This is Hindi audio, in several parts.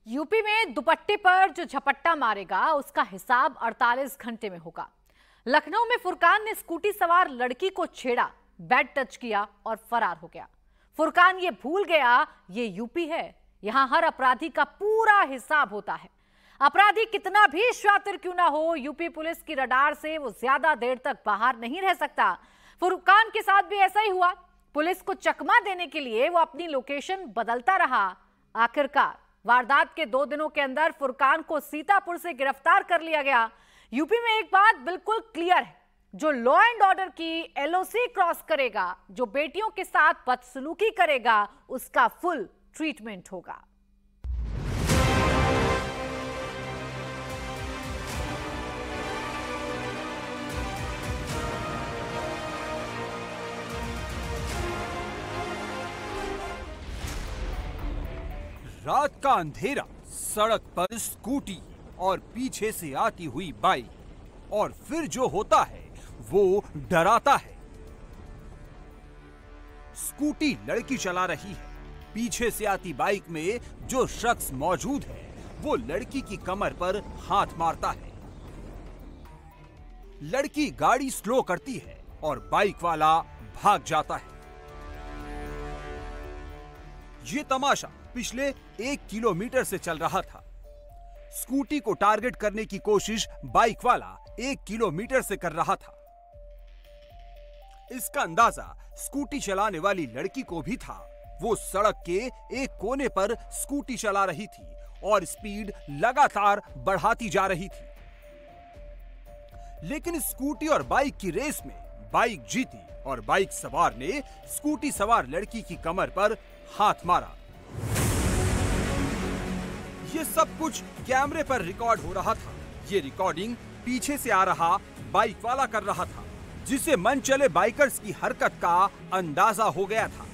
यूपी में दुपट्टे पर जो झपट्टा मारेगा उसका हिसाब 48 घंटे में होगा। लखनऊ में फुरकान ने स्कूटी सवार लड़की को छेड़ा, बैड टच किया और फरार हो गया। फुरकान ये भूल गया ये यूपी है, यहां हर अपराधी का पूरा हिसाब होता है। अपराधी कितना भी शातिर क्यों ना हो, यूपी पुलिस की रडार से वो ज्यादा देर तक बाहर नहीं रह सकता। फुरकान के साथ भी ऐसा ही हुआ। पुलिस को चकमा देने के लिए वो अपनी लोकेशन बदलता रहा। आखिरकार वारदात के 2 दिनों के अंदर फुरकान को सीतापुर से गिरफ्तार कर लिया गया। यूपी में एक बात बिल्कुल क्लियर है, जो लॉ एंड ऑर्डर की एलओसी क्रॉस करेगा, जो बेटियों के साथ बदसलूकी करेगा, उसका फुल ट्रीटमेंट होगा। रात का अंधेरा, सड़क पर स्कूटी और पीछे से आती हुई बाइक, और फिर जो होता है वो डराता है। स्कूटी लड़की चला रही है, पीछे से आती बाइक में जो शख्स मौजूद है वो लड़की की कमर पर हाथ मारता है। लड़की गाड़ी स्लो करती है और बाइक वाला भाग जाता है। ये तमाशा पिछले 1 किलोमीटर से चल रहा था। स्कूटी को टारगेट करने की कोशिश बाइक वाला 1 किलोमीटर से कर रहा था। इसका अंदाजा स्कूटी चलाने वाली लड़की को भी था। वो सड़क के एक कोने पर स्कूटी चला रही थी और स्पीड लगातार बढ़ाती जा रही थी। लेकिन स्कूटी और बाइक की रेस में बाइक जीती और बाइक सवार ने स्कूटी सवार लड़की की कमर पर हाथ मारा। ये सब कुछ कैमरे पर रिकॉर्ड हो रहा था। ये रिकॉर्डिंग पीछे से आ रहा बाइक वाला कर रहा था, जिसे मन चले बाइकर्स की हरकत का अंदाजा हो गया था।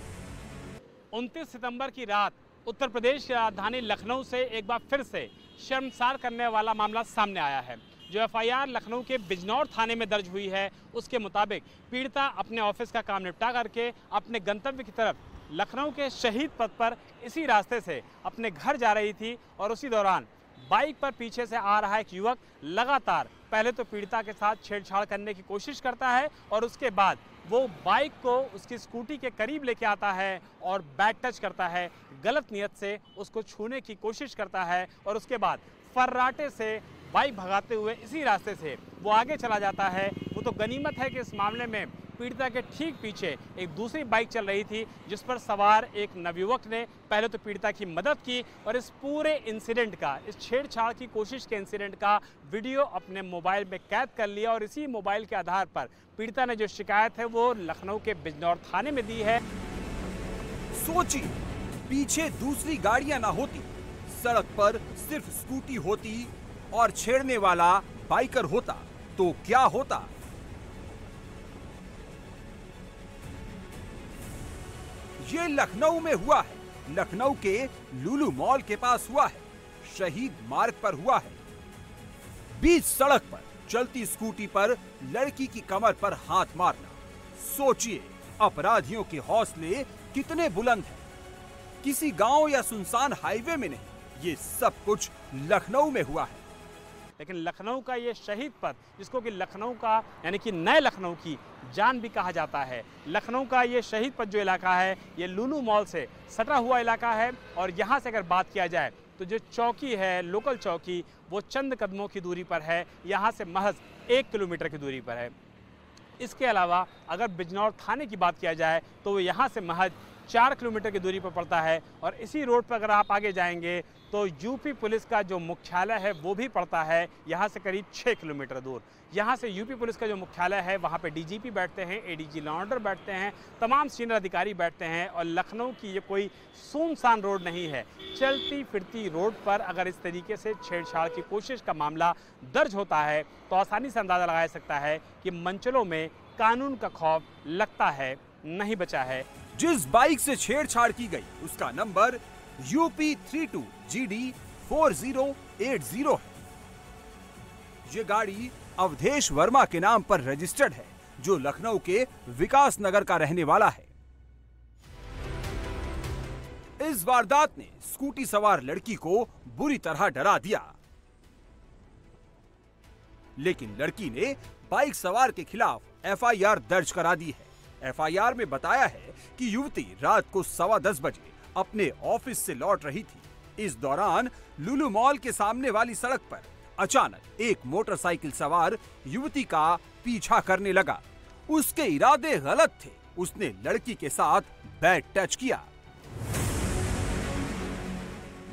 29 सितंबर की रात उत्तर प्रदेश की राजधानी लखनऊ से एक बार फिर से शर्मसार करने वाला मामला सामने आया है। जो एफआईआर लखनऊ के बिजनौर थाने में दर्ज हुई है, उसके मुताबिक पीड़िता अपने ऑफिस का काम निपटा करके अपने गंतव्य की तरफ लखनऊ के शहीद पथ पर इसी रास्ते से अपने घर जा रही थी और उसी दौरान बाइक पर पीछे से आ रहा एक युवक लगातार पहले तो पीड़िता के साथ छेड़छाड़ करने की कोशिश करता है और उसके बाद वो बाइक को उसकी स्कूटी के करीब लेके आता है और बैड टच करता है, गलत नियत से उसको छूने की कोशिश करता है और उसके बाद फर्राटे से बाइक भगाते हुए इसी रास्ते से वो आगे चला जाता है। वो तो गनीमत है कि इस मामले में पीड़िता के ठीक पीछे एक दूसरी बाइक चल रही थी, जिस पर सवार एक नवयुवक ने पहले तो पीड़िता की मदद की और इस पूरे इंसिडेंट का, इस छेड़छाड़ की कोशिश के इंसिडेंट का वीडियो अपने मोबाइल में कैद कर लिया और इसी मोबाइल के आधार पर पीड़िता ने जो शिकायत है वो लखनऊ के बिजनौर थाने में दी है। सोचिए, पीछे दूसरी गाड़ियां ना होती, सड़क पर सिर्फ स्कूटी होती और छेड़ने वाला बाइकर होता तो क्या होता। ये लखनऊ में हुआ है। लखनऊ के लुलु मॉल के पास हुआ है। शहीद मार्ग पर हुआ है। बीच सड़क पर चलती स्कूटी पर लड़की की कमर पर हाथ मारना। सोचिए, अपराधियों के हौसले कितने बुलंद हैं। किसी गांव या सुनसान हाईवे में नहीं, ये सब कुछ लखनऊ में हुआ है। लेकिन लखनऊ का ये शहीद पथ, जिसको कि लखनऊ का यानी कि नए लखनऊ की जान भी कहा जाता है, लखनऊ का ये शहीद पथ जो इलाका है ये लुलु मॉल से सटा हुआ इलाका है। और यहाँ से अगर बात किया जाए तो जो चौकी है, लोकल चौकी, वो चंद कदमों की दूरी पर है। यहाँ से महज 1 किलोमीटर की दूरी पर है। इसके अलावा अगर बिजनौर थाने की बात किया जाए तो वो यहाँ से महज 4 किलोमीटर की दूरी पर पड़ता है। और इसी रोड पर अगर आप आगे जाएंगे तो यूपी पुलिस का जो मुख्यालय है वो भी पड़ता है यहाँ से करीब 6 किलोमीटर दूर। यहाँ से यूपी पुलिस का जो मुख्यालय है वहाँ पे डीजीपी बैठते हैं, एडीजी लॉ एंड ऑर्डर बैठते हैं, तमाम सीनियर अधिकारी बैठते हैं। और लखनऊ की ये कोई सुनसान रोड नहीं है। चलती फिरती रोड पर अगर इस तरीके से छेड़छाड़ की कोशिश का मामला दर्ज होता है तो आसानी से अंदाज़ा लगाया सकता है कि मंचलों में कानून का खौफ लगता है नहीं बचा है। जिस बाइक से छेड़छाड़ की गई उसका नंबर UP 32 GD 4080 है। ये गाड़ी अवधेश वर्मा के नाम पर रजिस्टर्ड है, जो लखनऊ के विकास नगर का रहने वाला है। इस वारदात ने स्कूटी सवार लड़की को बुरी तरह डरा दिया, लेकिन लड़की ने बाइक सवार के खिलाफ एफआईआर दर्ज करा दी है। एफआईआर में बताया है कि युवती रात को 10:15 बजे अपने ऑफिस से लौट रही थी। इस दौरान लुलु मॉल के सामने वाली सड़क पर अचानक एक मोटरसाइकिल सवार युवती का पीछा करने लगा। उसके इरादे गलत थे। उसने लड़की के साथ बैड टच किया।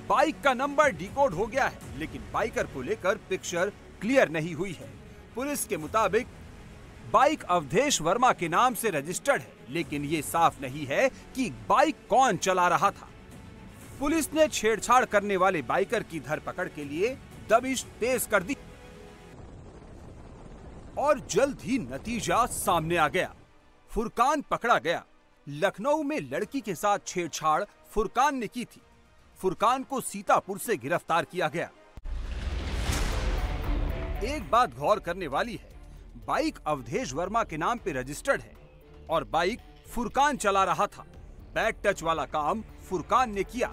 बाइक का नंबर डिकोड हो गया है, लेकिन बाइकर को लेकर पिक्चर क्लियर नहीं हुई है। पुलिस के मुताबिक बाइक अवधेश वर्मा के नाम से रजिस्टर्ड है, लेकिन ये साफ नहीं है कि बाइक कौन चला रहा था। पुलिस ने छेड़छाड़ करने वाले बाइकर की धरपकड़ के लिए दबिश तेज कर दी और जल्द ही नतीजा सामने आ गया। फुरकान पकड़ा गया। लखनऊ में लड़की के साथ छेड़छाड़ फुरकान ने की थी। फुरकान को सीतापुर से गिरफ्तार किया गया। एक बात गौर करने वाली है, बाइक अवधेश वर्मा के नाम पे रजिस्टर्ड है और बाइक फुरकान चला रहा था। बैड टच वाला काम फुरकान ने किया।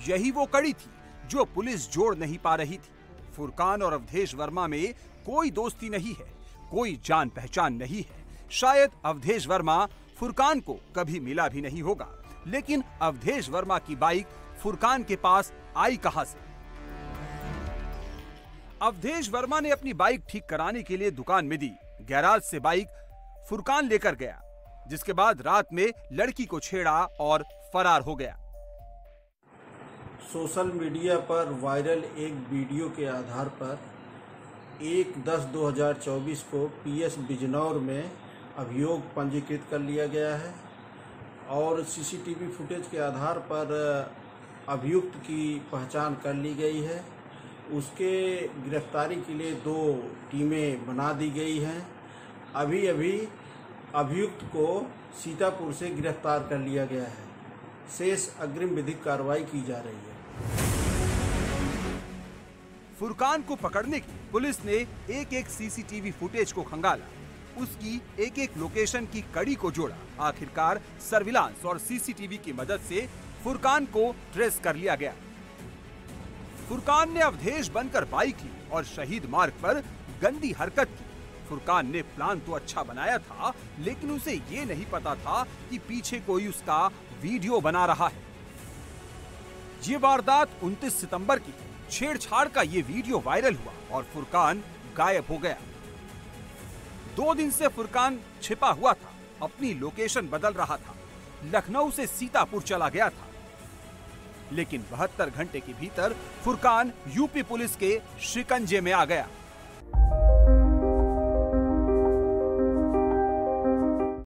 यही वो कड़ी थी जो पुलिस जोड़ नहीं पा रही थी। फुरकान और अवधेश वर्मा में कोई दोस्ती नहीं है, कोई जान पहचान नहीं है। शायद अवधेश वर्मा फुरकान को कभी मिला भी नहीं होगा, लेकिन अवधेश वर्मा की बाइक फुरकान के पास आई कहां से? अवधेश वर्मा ने अपनी बाइक ठीक कराने के लिए दुकान में दी। गैराज से बाइक फुरकान लेकर गया, जिसके बाद रात में लड़की को छेड़ा और फरार हो गया। सोशल मीडिया पर वायरल एक वीडियो के आधार पर 1/10/2024 को पीएस बिजनौर में अभियोग पंजीकृत कर लिया गया है और सीसीटीवी फुटेज के आधार पर अभियुक्त की पहचान कर ली गई है। उसके गिरफ्तारी के लिए 2 टीमें बना दी गई हैं। अभी अभियुक्त को सीतापुर से गिरफ्तार कर लिया गया है। शेष अग्रिम विधिक कार्रवाई की जा रही है। फुरकान को पकड़ने की पुलिस ने एक सीसीटीवी फुटेज को खंगाला, उसकी एक लोकेशन की कड़ी को जोड़ा। आखिरकार सर्विलांस और सीसीटीवी की मदद से फुरकान को ट्रेस कर लिया गया। फुरकान ने अवधेश बनकर बाइक ली और शहीद मार्ग पर गंदी हरकत की। फुरकान ने प्लान तो अच्छा बनाया था, लेकिन उसे ये नहीं पता था कि पीछे कोई उसका वीडियो बना रहा है। ये वारदात 29 सितंबर की। छेड़छाड़ का ये वीडियो वायरल हुआ और फुरकान गायब हो गया। 2 दिन से फुरकान छिपा हुआ था, अपनी लोकेशन बदल रहा था। लखनऊ से सीतापुर चला गया था, लेकिन 72 घंटे के भीतर फुरकान यूपी पुलिस के शिकंजे में आ गया।